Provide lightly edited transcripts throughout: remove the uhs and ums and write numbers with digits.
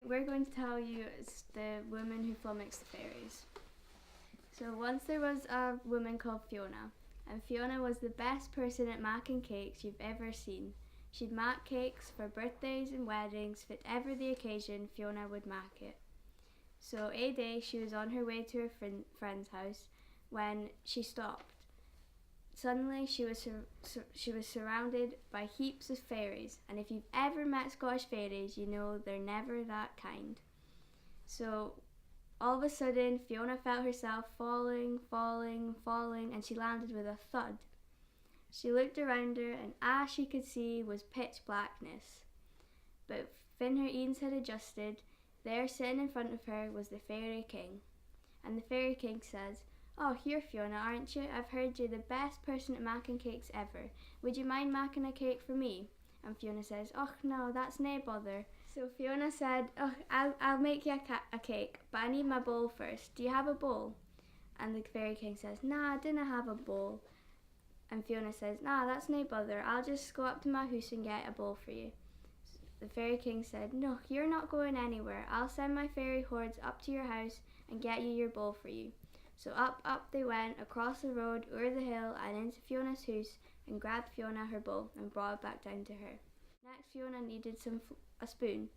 We're going to tell you it's the woman who flummoxed the fairies. So once there was a woman called Fiona, and Fiona was the best person at making cakes you've ever seen. She'd make cakes for birthdays and weddings, whatever the occasion, Fiona would make it. So a day she was on her way to her friend's house when she stopped. Suddenly she was surrounded by heaps of fairies, and if you've ever met Scottish fairies, you know they're never that kind. So all of a sudden Fiona felt herself falling, and she landed with a thud. She looked around her, and all she could see was pitch blackness. But when her ears had adjusted, there sitting in front of her was the Fairy King. And the Fairy King says, "Oh, you're Fiona, aren't you? I've heard you're the best person at making cakes ever. Would you mind making a cake for me?" And Fiona says, "Oh no, that's nae bother." So Fiona said, "Oh, I'll make you a cake, but I need my bowl first. Do you have a bowl?" And the Fairy King says, "Nah, I dinna have a bowl." And Fiona says, "Nah, that's nae bother. I'll just go up to my house and get a bowl for you." The Fairy King said, "No, you're not going anywhere. I'll send my fairy hordes up to your house and get you your bowl for you." So up they went, across the road, o'er the hill, and into Fiona's house, and grabbed Fiona her bowl and brought it back down to her. Next, Fiona needed a spoon,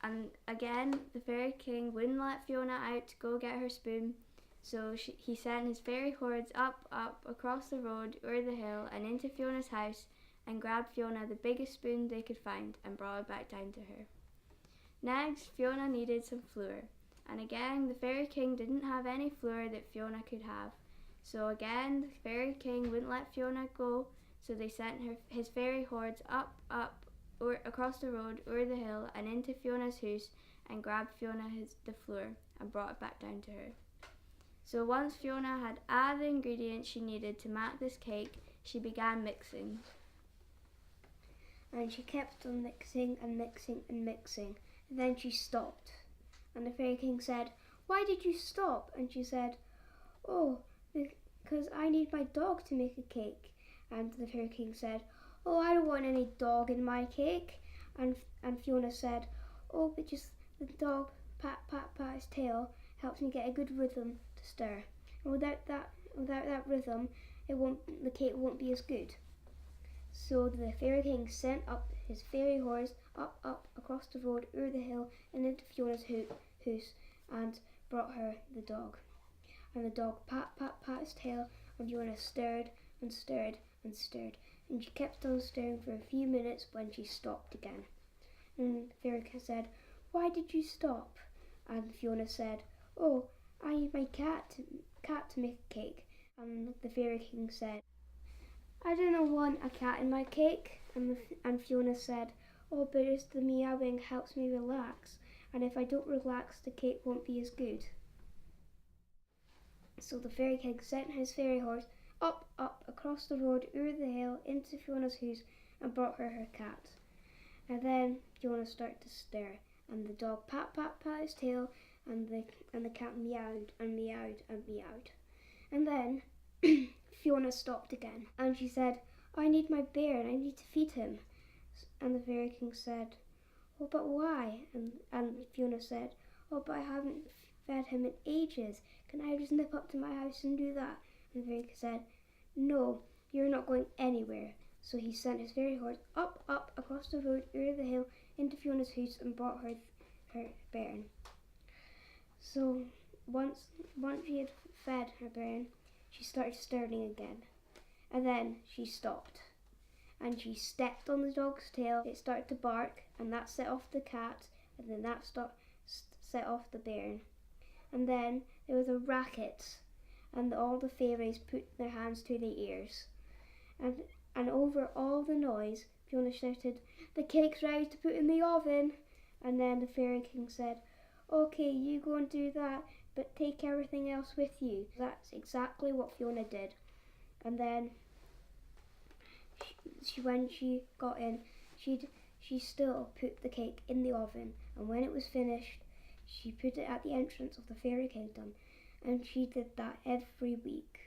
and again the Fairy King wouldn't let Fiona out to go get her spoon. So he sent his fairy hordes up, across the road, o'er the hill, and into Fiona's house, and grabbed Fiona the biggest spoon they could find and brought it back down to her. Next, Fiona needed some flour. And again, the Fairy King didn't have any flour that Fiona could have. So again, the Fairy King wouldn't let Fiona go, so they sent his fairy hordes up, across the road, o'er the hill, and into Fiona's house, and grabbed Fiona the flour and brought it back down to her. So once Fiona had all the ingredients she needed to make this cake, she began mixing. And she kept on mixing and mixing and mixing, and then she stopped. And the Fairy King said, "Why did you stop?" And she said, "Oh, because I need my dog to make a cake." And the Fairy King said, "Oh, I don't want any dog in my cake." And Fiona said, "Oh, but just the dog pat his tail helps me get a good rhythm to stir. And without that rhythm, the cake won't be as good." So the Fairy King sent up his fairy horse up across the road, o'er the hill, and into Fiona's house, and brought her the dog. And the dog pat his tail, and Fiona stirred and stirred and stirred, and she kept on stirring for a few minutes when she stopped again. And the Fairy King said, "Why did you stop?" And Fiona said, "Oh, I need my cat to make a cake." And the Fairy King said, "I don't want a cat in my cake." And Fiona said, "Oh, but it's the meowing helps me relax, and if I don't relax, the cake won't be as good." So the Fairy King sent his fairy horse up across the road, o'er the hill, into Fiona's house, and brought her cat. And then Fiona started to stir, and the dog pat his tail, and the cat meowed and meowed and meowed. And then Fiona stopped again, and she said, "I need my bear and I need to feed him." And the Fairy King said, "Oh, but why?" And Fiona said, "Oh, but I haven't fed him in ages. Can I just nip up to my house and do that?" And the Fairy King said, "No, you're not going anywhere." So he sent his fairy horse up across the road, o'er the hill, into Fiona's house, and brought her bairn. So once she had fed her bairn, she started stirring again, and then she stopped, and she stepped on the dog's tail. It started to bark, and that set off the cat, and then that set off the bairn. And then there was a racket, and all the fairies put their hands to their ears, and over all the noise, Fiona shouted, "The cake's ready to put in the oven." And then the Fairy King said, "Okay, you go and do that, but take everything else with you." That's exactly what Fiona did. And then when she got in, she still put the cake in the oven, and when it was finished, she put it at the entrance of the Fairy Kingdom, and she did that every week.